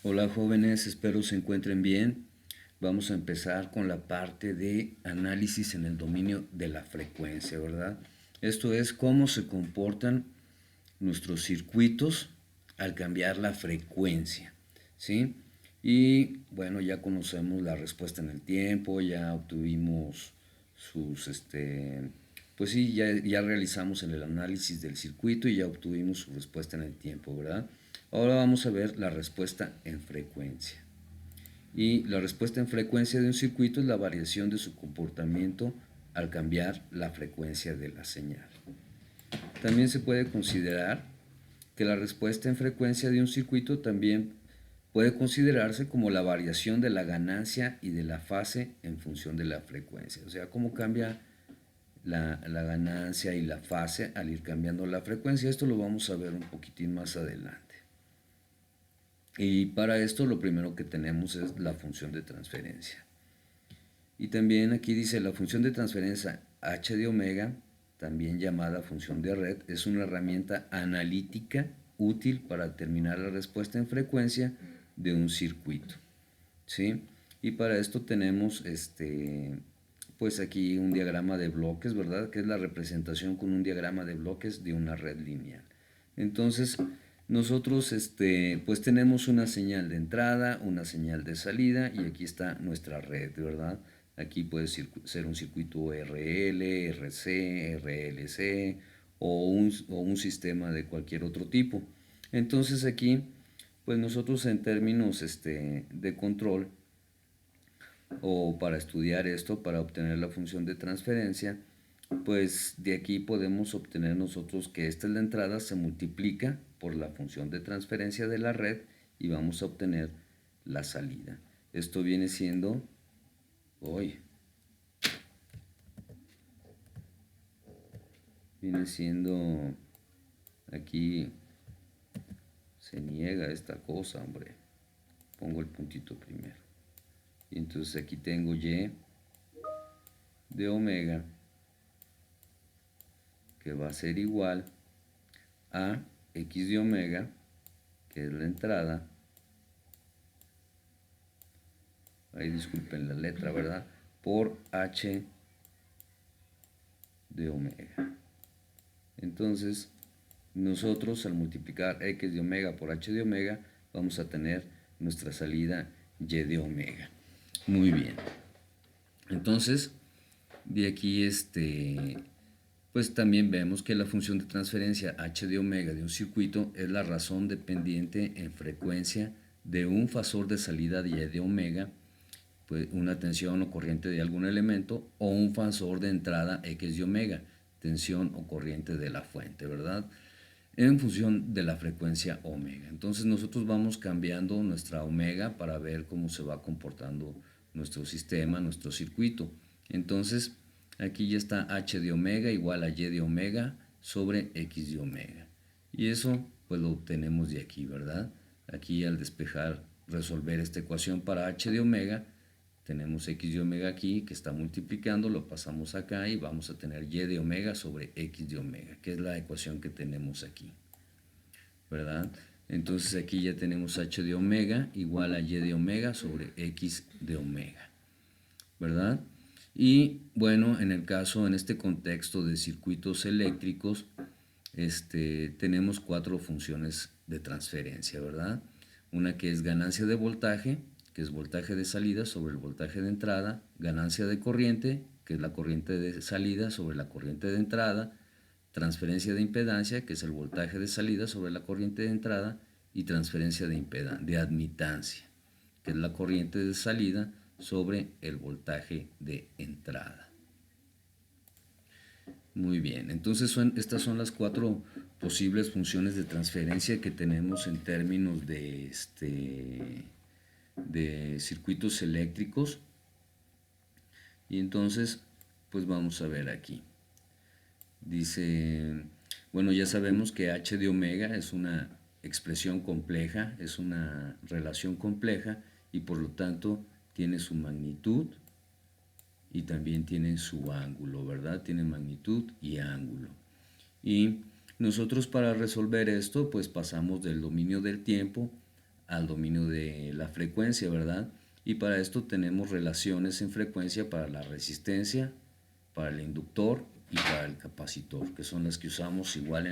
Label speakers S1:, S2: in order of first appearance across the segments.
S1: Hola jóvenes, espero se encuentren bien. Vamos a empezar con la parte de análisis en el dominio de la frecuencia, ¿verdad? Esto es cómo se comportan nuestros circuitos al cambiar la frecuencia, ¿sí? Y bueno, ya conocemos la respuesta en el tiempo, ya obtuvimos sus, pues sí, ya realizamos el análisis del circuito y ya obtuvimos su respuesta en el tiempo, ¿verdad? Ahora vamos a ver la respuesta en frecuencia. Y la respuesta en frecuencia de un circuito es la variación de su comportamiento al cambiar la frecuencia de la señal. También se puede considerar que la respuesta en frecuencia de un circuito también puede considerarse como la variación de la ganancia y de la fase en función de la frecuencia. O sea, cómo cambia la ganancia y la fase al ir cambiando la frecuencia. Esto lo vamos a ver un poquitín más adelante. Y para esto lo primero que tenemos es la función de transferencia. Y también aquí dice la función de transferencia h de omega, también llamada función de red, es una herramienta analítica útil para determinar la respuesta en frecuencia de un circuito, ¿sí? Y para esto tenemos pues aquí un diagrama de bloques, ¿verdad? Que es la representación con un diagrama de bloques de una red lineal. Entonces, nosotros pues tenemos una señal de entrada, una señal de salida y aquí está nuestra red, ¿verdad? Aquí puede ser un circuito RL, RC, RLC o un sistema de cualquier otro tipo. Entonces aquí, pues nosotros en términos de control o para estudiar esto, para obtener la función de transferencia, pues de aquí podemos obtener nosotros que esta es la entrada, se multiplica por la función de transferencia de la red y vamos a obtener la salida. Esto viene siendo, hoy, viene siendo, aquí se niega esta cosa, hombre. Pongo el puntito primero. Y entonces aquí tengo y de omega que va a ser igual a x de omega, que es la entrada, ahí disculpen la letra, ¿verdad? Por h de omega. Entonces, nosotros al multiplicar x de omega por h de omega, vamos a tener nuestra salida y de omega. Muy bien. Entonces, de aquí pues también vemos que la función de transferencia h de omega de un circuito es la razón dependiente en frecuencia de un fasor de salida de y de omega, pues una tensión o corriente de algún elemento, o un fasor de entrada x de omega, tensión o corriente de la fuente, ¿verdad? En función de la frecuencia omega. Entonces nosotros vamos cambiando nuestra omega para ver cómo se va comportando nuestro sistema, nuestro circuito. Entonces aquí ya está h de omega igual a y de omega sobre x de omega. Y eso pues lo obtenemos de aquí, ¿verdad? Aquí al despejar, resolver esta ecuación para h de omega, tenemos x de omega aquí que está multiplicando, lo pasamos acá y vamos a tener y de omega sobre x de omega, que es la ecuación que tenemos aquí, ¿verdad? Entonces aquí ya tenemos h de omega igual a y de omega sobre x de omega, ¿verdad? Y bueno, en el caso, en este contexto de circuitos eléctricos, tenemos cuatro funciones de transferencia, ¿verdad? Una que es ganancia de voltaje, que es voltaje de salida sobre el voltaje de entrada, ganancia de corriente, que es la corriente de salida sobre la corriente de entrada, transferencia de impedancia, que es el voltaje de salida sobre la corriente de entrada, y transferencia de admitancia, que es la corriente de salida sobre el voltaje de entrada. Muy bien, entonces estas son las cuatro posibles funciones de transferencia que tenemos en términos de circuitos eléctricos. Y entonces, pues vamos a ver aquí. Dice, bueno, ya sabemos que h de omega es una expresión compleja, es una relación compleja y por lo tanto tiene su magnitud y también tiene su ángulo, ¿verdad? Tiene magnitud y ángulo. Y nosotros para resolver esto, pues pasamos del dominio del tiempo al dominio de la frecuencia, ¿verdad? Y para esto tenemos relaciones en frecuencia para la resistencia, para el inductor y para el capacitor, que son las que usamos igual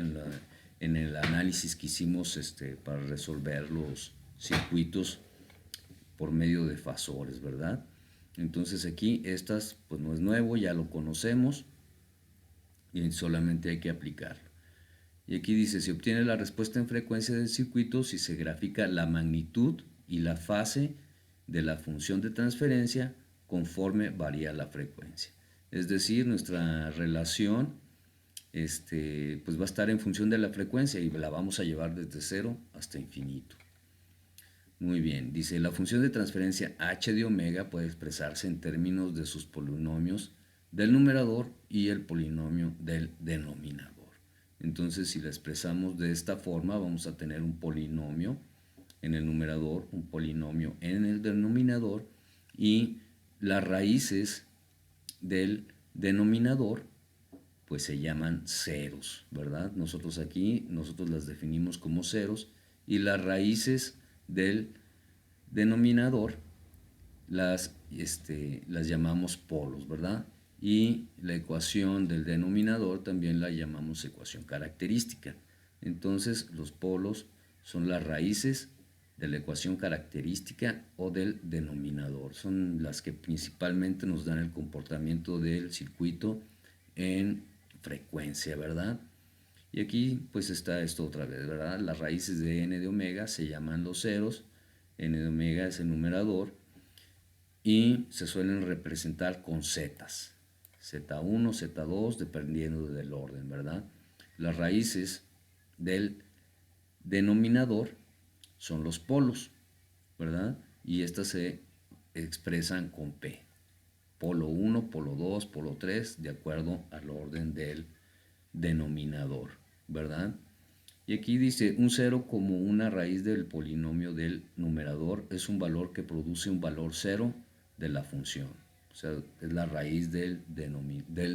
S1: en el análisis que hicimos para resolver los circuitos por medio de fasores, ¿verdad? Entonces aquí estas pues no es nuevo, ya lo conocemos y solamente hay que aplicarlo. Y aquí dice, se obtiene la respuesta en frecuencia del circuito si se grafica la magnitud y la fase de la función de transferencia conforme varía la frecuencia. Es decir, nuestra relación pues va a estar en función de la frecuencia y la vamos a llevar desde 0 hasta infinito. Muy bien, dice, la función de transferencia h de omega puede expresarse en términos de sus polinomios del numerador y el polinomio del denominador. Entonces, si la expresamos de esta forma, vamos a tener un polinomio en el numerador, un polinomio en el denominador, y las raíces del denominador pues se llaman ceros, ¿verdad? Nosotros las definimos como ceros, y las raíces del denominador las llamamos polos, ¿verdad? Y la ecuación del denominador también la llamamos ecuación característica. Entonces los polos son las raíces de la ecuación característica o del denominador. Son las que principalmente nos dan el comportamiento del circuito en frecuencia, ¿verdad? Y aquí pues está esto otra vez, ¿verdad? Las raíces de n de omega se llaman los ceros, n de omega es el numerador, y se suelen representar con zetas, z1, z2, dependiendo del orden, ¿verdad? Las raíces del denominador son los polos, ¿verdad? Y estas se expresan con P. Polo 1, polo 2, polo 3, de acuerdo al orden del denominador, ¿verdad? Y aquí dice, un cero como una raíz del polinomio del numerador es un valor que produce un valor cero de la función. O sea, es la raíz del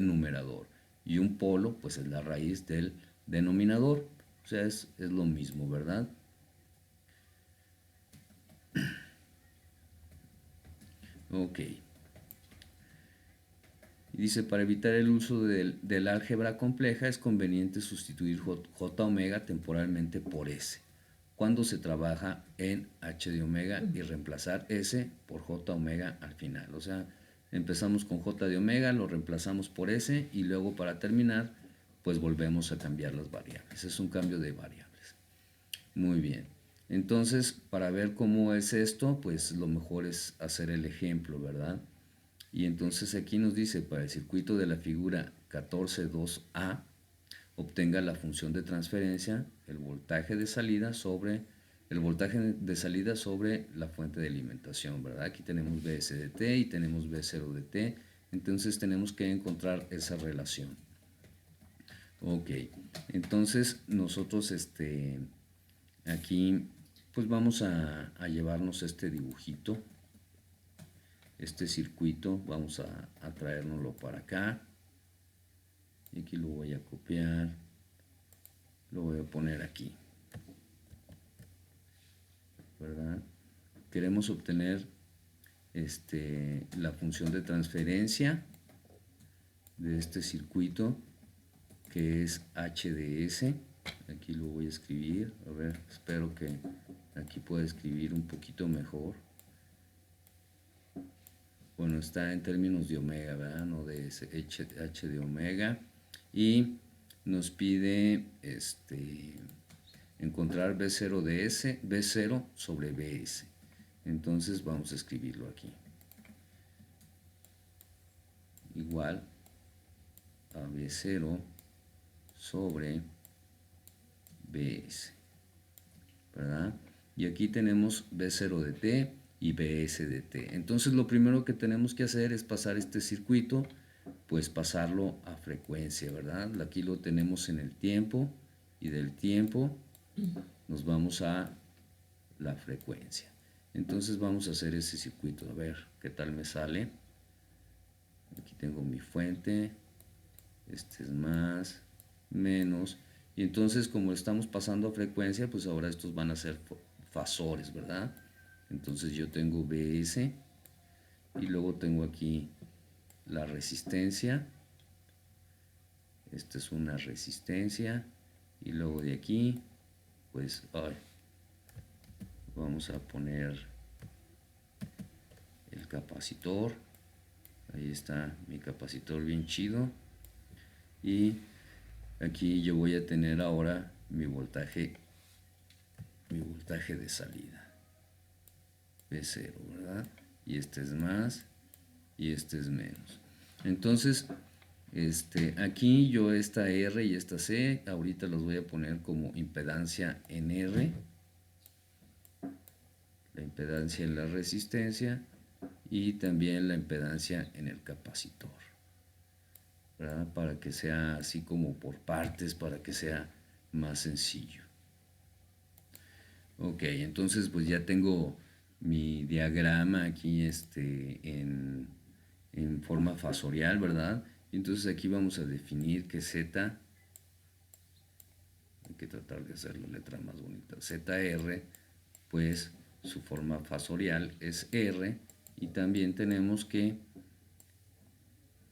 S1: numerador. Y un polo, pues es la raíz del denominador. O sea, es lo mismo, ¿verdad? Ok. Y dice, para evitar el uso del álgebra compleja es conveniente sustituir j omega temporalmente por s cuando se trabaja en h de omega y reemplazar s por j omega al final. O sea, empezamos con j de omega, lo reemplazamos por s y luego para terminar pues volvemos a cambiar las variables. Es un cambio de variables. Muy bien. Entonces, para ver cómo es esto, pues lo mejor es hacer el ejemplo, ¿verdad? Y entonces aquí nos dice, para el circuito de la figura 14.2a, obtenga la función de transferencia, el voltaje de salida sobre la fuente de alimentación, ¿verdad? Aquí tenemos Vs de t y tenemos V0 de t, entonces tenemos que encontrar esa relación. Ok, entonces nosotros aquí pues vamos a llevarnos este dibujito, este circuito, vamos a traérnoslo para acá, y aquí lo voy a copiar, lo voy a poner aquí, ¿verdad? Queremos obtener la función de transferencia de este circuito, que es h de s. Aquí lo voy a escribir, a ver, espero que aquí pueda escribir un poquito mejor. Bueno, está en términos de omega, ¿verdad? No de s, h de omega. Y nos pide encontrar B0 de S, B0 sobre BS. Entonces vamos a escribirlo aquí. Igual a B0 sobre BS, ¿verdad? Y aquí tenemos B0 de T y BS de T. Entonces lo primero que tenemos que hacer es pasar este circuito, pues pasarlo a frecuencia, ¿verdad? Aquí lo tenemos en el tiempo, y del tiempo nos vamos a la frecuencia. Entonces vamos a hacer ese circuito, a ver qué tal me sale. Aquí tengo mi fuente, este es más, menos, y entonces como estamos pasando a frecuencia, pues ahora estos van a ser fasores, ¿verdad? Entonces yo tengo Bs y luego tengo aquí la resistencia. Esta es una resistencia y luego de aquí pues vamos a poner el capacitor. Ahí está mi capacitor bien chido. Y aquí yo voy a tener ahora mi voltaje de salida. V0, ¿verdad? Y este es más y este es menos. Entonces, aquí yo esta R y esta C, ahorita los voy a poner como impedancia en R. La impedancia en la resistencia y también la impedancia en el capacitor, ¿verdad? Para que sea así como por partes, para que sea más sencillo. Ok, entonces pues ya tengo mi diagrama aquí en forma fasorial, ¿verdad? Entonces aquí vamos a definir que Z, hay que tratar de hacer la letra más bonita, ZR, pues su forma fasorial es R, y también tenemos que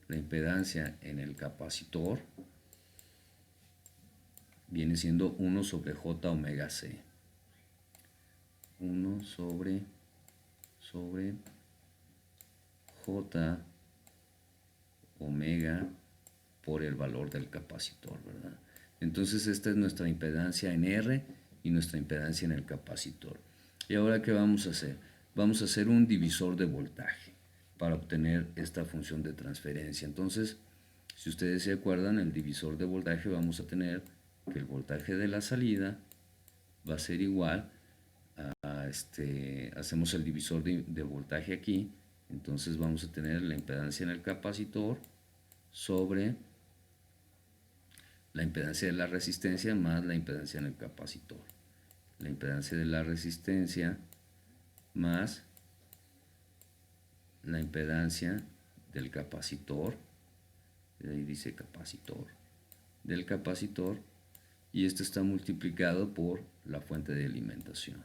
S1: la impedancia en el capacitor viene siendo 1 sobre J omega C. 1 sobre J omega por el valor del capacitor, ¿verdad? Entonces esta es nuestra impedancia en R y nuestra impedancia en el capacitor. ¿Y ahora qué vamos a hacer? Vamos a hacer un divisor de voltaje para obtener esta función de transferencia. Entonces, si ustedes se acuerdan, el divisor de voltaje vamos a tener que el voltaje de la salida va a ser igual a hacemos el divisor de voltaje aquí, entonces vamos a tener la impedancia en el capacitor sobre la impedancia de la resistencia más la impedancia en el capacitor. La impedancia de la resistencia más la impedancia del capacitor, ahí dice capacitor, del capacitor, y esto está multiplicado por la fuente de alimentación.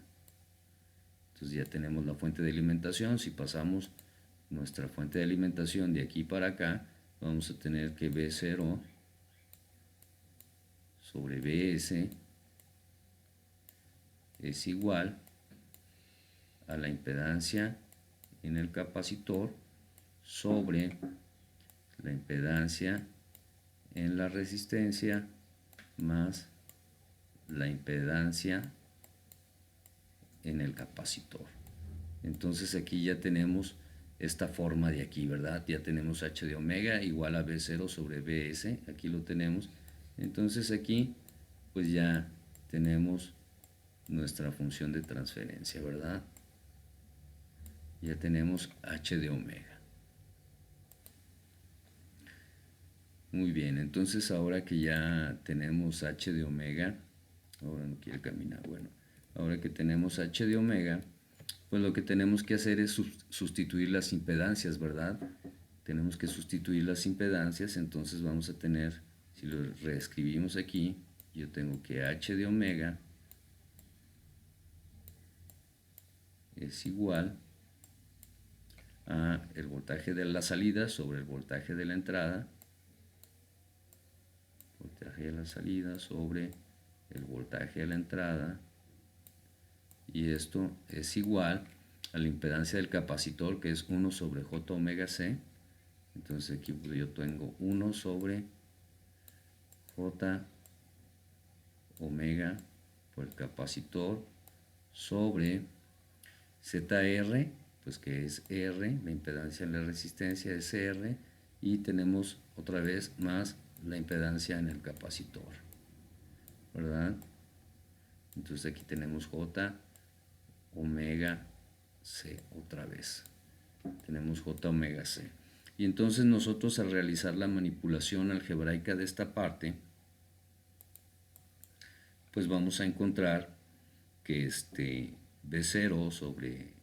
S1: Entonces ya tenemos la fuente de alimentación. Si pasamos nuestra fuente de alimentación de aquí para acá, vamos a tener que V0 sobre Vs es igual a la impedancia en el capacitor sobre la impedancia en la resistencia más la impedancia en el capacitor. Entonces aquí ya tenemos esta forma de aquí, ¿verdad? Ya tenemos H de omega igual a V0 sobre Vs, aquí lo tenemos. Entonces aquí pues ya tenemos nuestra función de transferencia, ¿verdad? Ya tenemos H de omega. Muy bien, entonces ahora que ya tenemos H de omega, ahora no quiere caminar, bueno, ahora que tenemos H de omega, pues lo que tenemos que hacer es sustituir las impedancias, ¿verdad? Tenemos que sustituir las impedancias, entonces vamos a tener, si lo reescribimos aquí, yo tengo que H de omega es igual a el voltaje de la salida sobre el voltaje de la entrada, voltaje de la salida sobre el voltaje de la entrada, y esto es igual a la impedancia del capacitor, que es 1 sobre J omega C. Entonces aquí yo tengo 1 sobre J omega por el capacitor sobre ZR, pues que es R, la impedancia en la resistencia es R, y tenemos otra vez más la impedancia en el capacitor, ¿verdad? Entonces aquí tenemos J omega C otra vez. Tenemos J omega C. Y entonces nosotros al realizar la manipulación algebraica de esta parte, pues vamos a encontrar que V0 sobre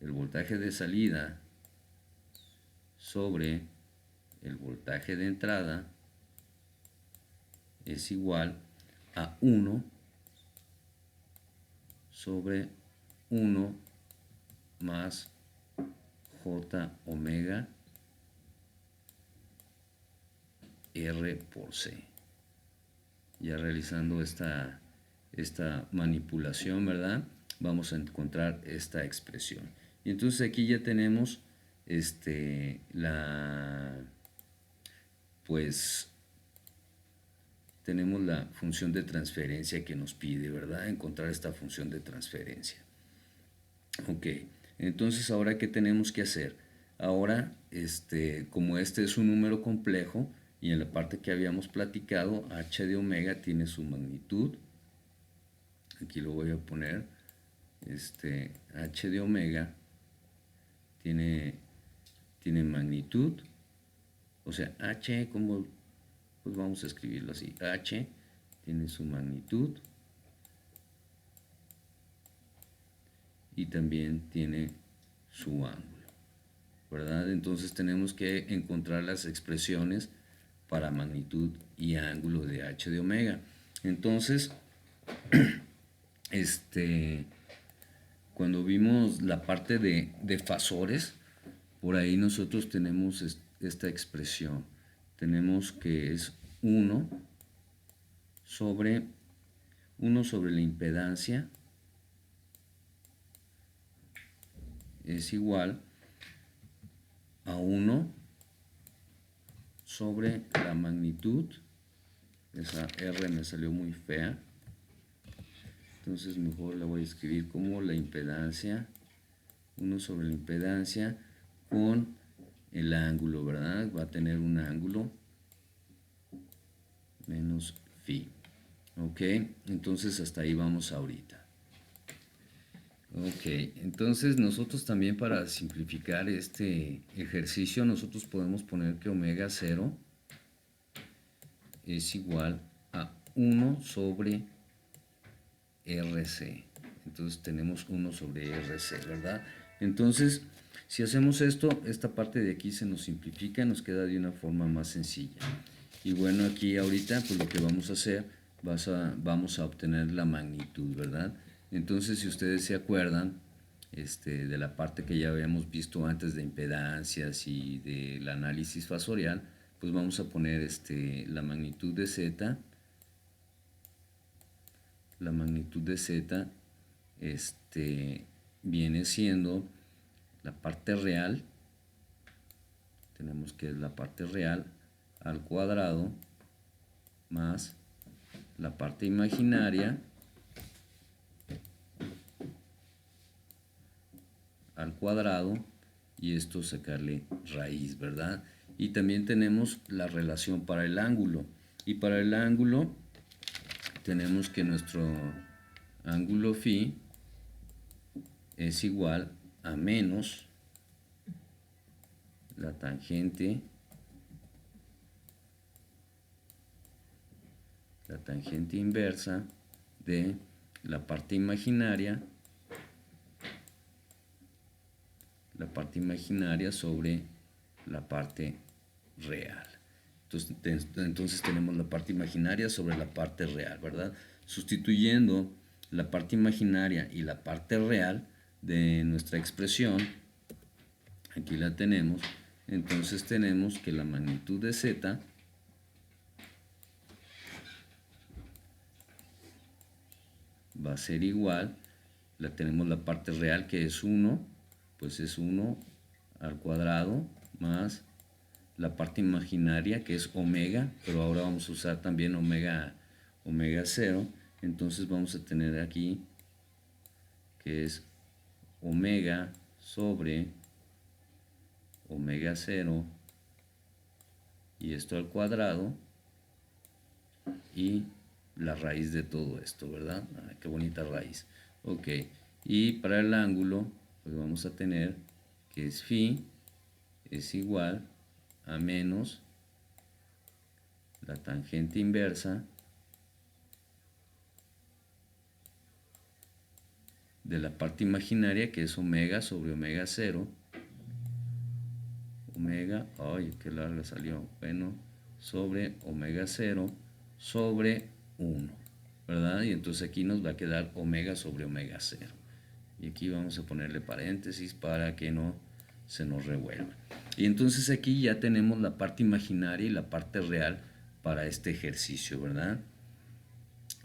S1: el voltaje de salida sobre el voltaje de entrada es igual a 1 sobre 1 más J omega R por C. Ya realizando esta manipulación, ¿verdad? Vamos a encontrar esta expresión. Y entonces aquí ya tenemos tenemos la función de transferencia que nos pide, ¿verdad? Encontrar esta función de transferencia. Ok, entonces ahora ¿qué tenemos que hacer? Ahora, como este es un número complejo y en la parte que habíamos platicado, h de omega tiene su magnitud. Aquí lo voy a poner. H de omega tiene magnitud. O sea, h, como pues vamos a escribirlo así. H tiene su magnitud y también tiene su ángulo, ¿verdad? Entonces tenemos que encontrar las expresiones para magnitud y ángulo de h de omega. Entonces, cuando vimos la parte de fasores, por ahí nosotros tenemos esta expresión. Tenemos que es 1 sobre la impedancia es igual a 1 sobre la magnitud. Esa R me salió muy fea, entonces mejor la voy a escribir como la impedancia, 1 sobre la impedancia con el ángulo, ¿verdad? Va a tener un ángulo menos phi. Ok, entonces hasta ahí vamos ahorita. Ok, entonces nosotros también, para simplificar este ejercicio, nosotros podemos poner que omega 0 es igual a 1 sobre RC. Entonces tenemos 1 sobre RC, ¿verdad? Entonces, si hacemos esto, esta parte de aquí se nos simplifica, nos queda de una forma más sencilla. Y bueno, aquí ahorita pues lo que vamos a hacer, vamos a obtener la magnitud, ¿verdad? Entonces, si ustedes se acuerdan de la parte que ya habíamos visto antes de impedancias y del análisis fasorial, pues vamos a poner la magnitud de Z. La magnitud de Z viene siendo la parte real. Tenemos que es la parte real al cuadrado más la parte imaginaria al cuadrado, y esto sacarle raíz, ¿verdad? Y también tenemos la relación para el ángulo, y para el ángulo tenemos que nuestro ángulo phi es igual a menos la tangente inversa de la parte imaginaria sobre la parte real. Entonces tenemos la parte imaginaria sobre la parte real, ¿verdad? Sustituyendo la parte imaginaria y la parte real de nuestra expresión, aquí la tenemos. Entonces tenemos que la magnitud de Z va a ser igual, tenemos la parte real que es 1, pues es 1 al cuadrado más la parte imaginaria que es omega, pero ahora vamos a usar también omega 0, entonces vamos a tener aquí que es omega sobre omega 0 y esto al cuadrado y la raíz de todo esto, ¿verdad? Ah, qué bonita raíz. Ok, y para el ángulo pues vamos a tener que es phi es igual a menos la tangente inversa de la parte imaginaria que es omega sobre omega 0. Omega, ay, qué larga salió. Bueno, sobre omega 0 sobre 1, ¿verdad? Y entonces aquí nos va a quedar omega sobre omega 0. Y aquí vamos a ponerle paréntesis para que no se nos revuelva. Y entonces aquí ya tenemos la parte imaginaria y la parte real para este ejercicio, ¿verdad?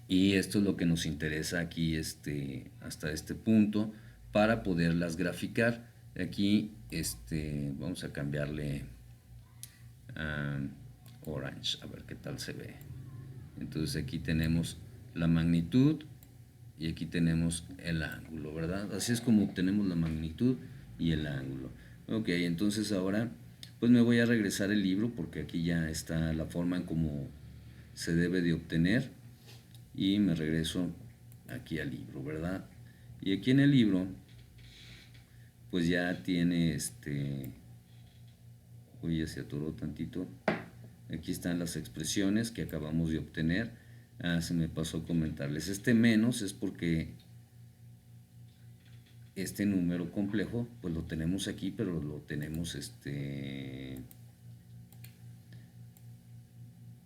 S1: Y esto es lo que nos interesa aquí hasta este punto para poderlas graficar. Aquí vamos a cambiarle a orange, a ver qué tal se ve. Entonces aquí tenemos la magnitud y aquí tenemos el ángulo, ¿verdad? Así es como obtenemos la magnitud y el ángulo. Ok, entonces ahora pues me voy a regresar el libro porque aquí ya está la forma en cómo se debe de obtener y me regreso aquí al libro, ¿verdad? Y aquí en el libro pues ya tiene uy, ya se atoró tantito. Aquí están las expresiones que acabamos de obtener. Se me pasó comentarles. Este menos es porque este número complejo, pues lo tenemos aquí, pero lo tenemos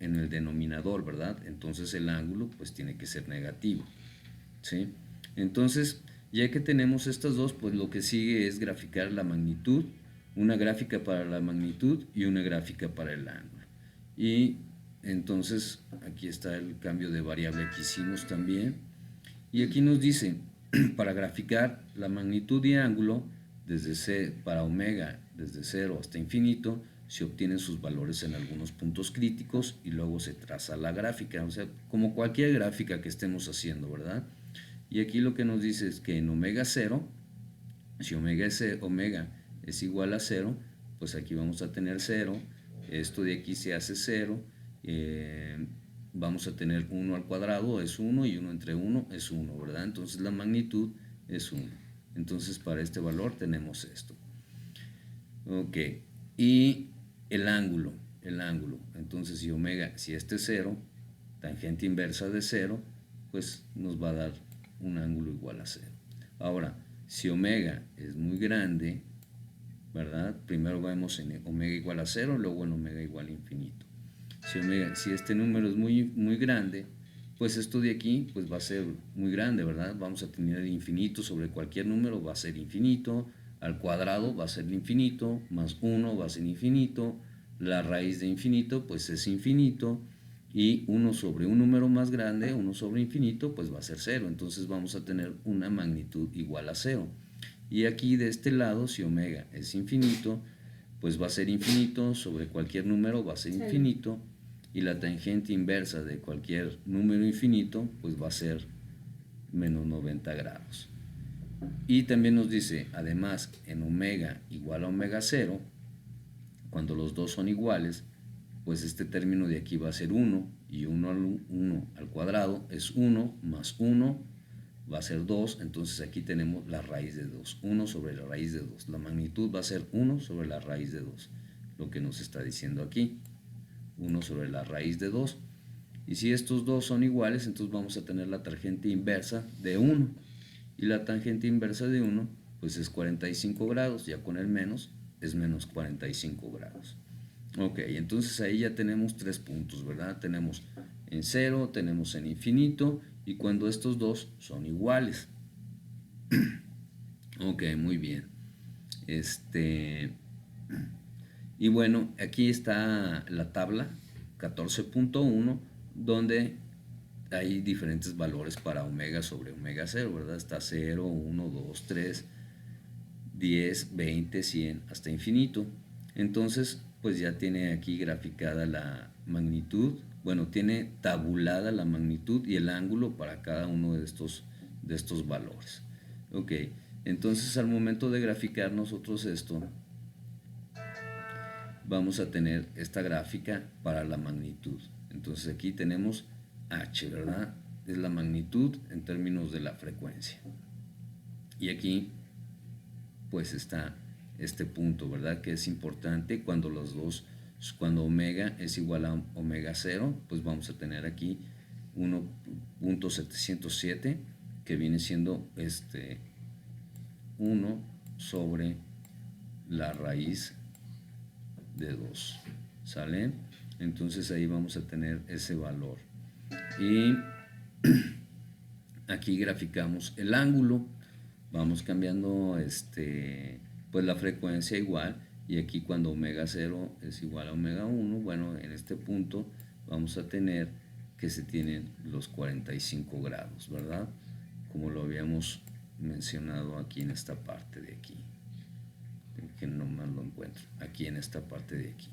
S1: en el denominador, ¿verdad? Entonces el ángulo, pues tiene que ser negativo, ¿sí? Entonces, ya que tenemos estas dos, pues lo que sigue es graficar la magnitud, una gráfica para la magnitud y una gráfica para el ángulo. Y entonces aquí está el cambio de variable que hicimos también. Y aquí nos dice, para graficar la magnitud y ángulo para omega desde 0 hasta infinito, se obtienen sus valores en algunos puntos críticos y luego se traza la gráfica, o sea, como cualquier gráfica que estemos haciendo, ¿verdad? Y aquí lo que nos dice es que en omega 0, si omega es igual a 0, pues aquí vamos a tener 0, esto de aquí se hace 0, vamos a tener 1 al cuadrado es 1 y 1 entre 1 es 1, ¿verdad? Entonces la magnitud es 1. Entonces para este valor tenemos esto. Ok, y el ángulo. Entonces si este es 0, tangente inversa de 0, pues nos va a dar un ángulo igual a 0. Ahora, si omega es muy grande, ¿verdad? Primero vemos en omega igual a 0, luego en omega igual a infinito. Si este número es muy grande, pues esto de aquí pues va a ser muy grande, ¿verdad? Vamos a tener infinito sobre cualquier número, va a ser infinito, al cuadrado va a ser infinito, más 1 va a ser infinito, la raíz de infinito pues es infinito, y 1 sobre un número más grande, 1 sobre infinito, pues va a ser 0, entonces vamos a tener una magnitud igual a 0. Y aquí de este lado, si omega es infinito, pues va a ser infinito, sobre cualquier número va a ser infinito, y la tangente inversa de cualquier número infinito, pues va a ser menos 90 grados. Y también nos dice, además, en omega igual a omega 0, cuando los dos son iguales, pues este término de aquí va a ser 1, y 1 al cuadrado es 1, más 1 va a ser 2, entonces aquí tenemos la raíz de 2, 1 sobre la raíz de 2. La magnitud va a ser 1 sobre la raíz de 2, lo que nos está diciendo aquí, 1 sobre la raíz de 2. Y si estos dos son iguales, entonces vamos a tener la tangente inversa de 1. Y la tangente inversa de 1, pues es 45 grados, ya con el menos es menos 45 grados. Ok, entonces ahí ya tenemos 3 puntos, ¿verdad? Tenemos en 0, tenemos en infinito, y cuando estos dos son iguales. Ok, muy bien. Y bueno, aquí está la tabla 14.1, donde hay diferentes valores para omega sobre omega 0, ¿verdad? Está 0, 1, 2, 3, 10, 20, 100, hasta infinito. Entonces, pues ya tiene aquí graficada la magnitud, bueno, tiene tabulada la magnitud y el ángulo para cada uno de estos valores. Ok, entonces al momento de graficar nosotros esto, vamos a tener esta gráfica para la magnitud. Entonces aquí tenemos H, ¿verdad? Es la magnitud en términos de la frecuencia. Y aquí pues está este punto, ¿verdad? Que es importante cuando cuando omega es igual a omega 0, pues vamos a tener aquí 1.707, que viene siendo 1 sobre la raíz de 2, ¿sale? Entonces ahí vamos a tener ese valor. Y aquí graficamos el ángulo. vamos cambiando pues la frecuencia igual, y aquí cuando omega 0 es igual a omega 1, bueno, en este punto vamos a tener que se tienen los 45 grados, ¿verdad? Como lo habíamos mencionado aquí en esta parte de aquí, que no más lo encuentro, aquí en esta parte de aquí,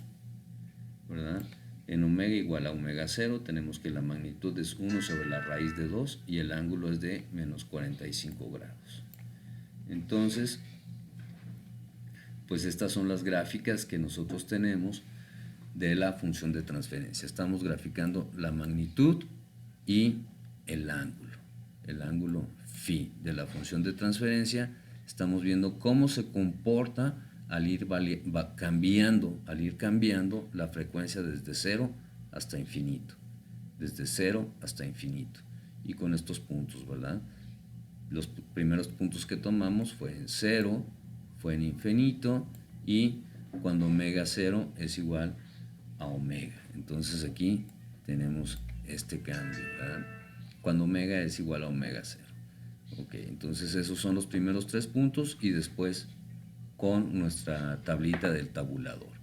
S1: ¿verdad? En omega igual a omega 0 tenemos que la magnitud es 1 sobre la raíz de 2 y el ángulo es de menos 45 grados. Entonces, pues estas son las gráficas que nosotros tenemos de la función de transferencia. Estamos graficando la magnitud y el ángulo phi de la función de transferencia. Estamos viendo cómo se comporta al ir cambiando la frecuencia desde 0 hasta infinito. Desde 0 hasta infinito. Y con estos puntos, ¿verdad? Los primeros puntos que tomamos fue en 0, fue en infinito, y cuando omega 0 es igual a omega. Entonces aquí tenemos este cambio, ¿verdad? Cuando omega es igual a omega 0. Ok, entonces esos son los primeros 3 puntos, y después con nuestra tablita del tabulador.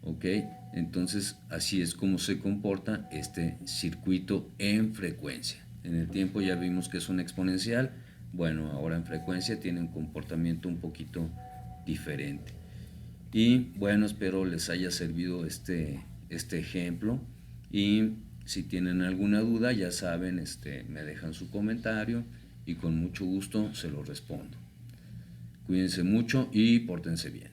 S1: Ok, entonces así es como se comporta este circuito en frecuencia. En el tiempo ya vimos que es un exponencial. Bueno, ahora en frecuencia tiene un comportamiento un poquito diferente. Y bueno, espero les haya servido este ejemplo, y si tienen alguna duda, ya saben, me dejan su comentario y con mucho gusto se lo respondo. Cuídense mucho y pórtense bien.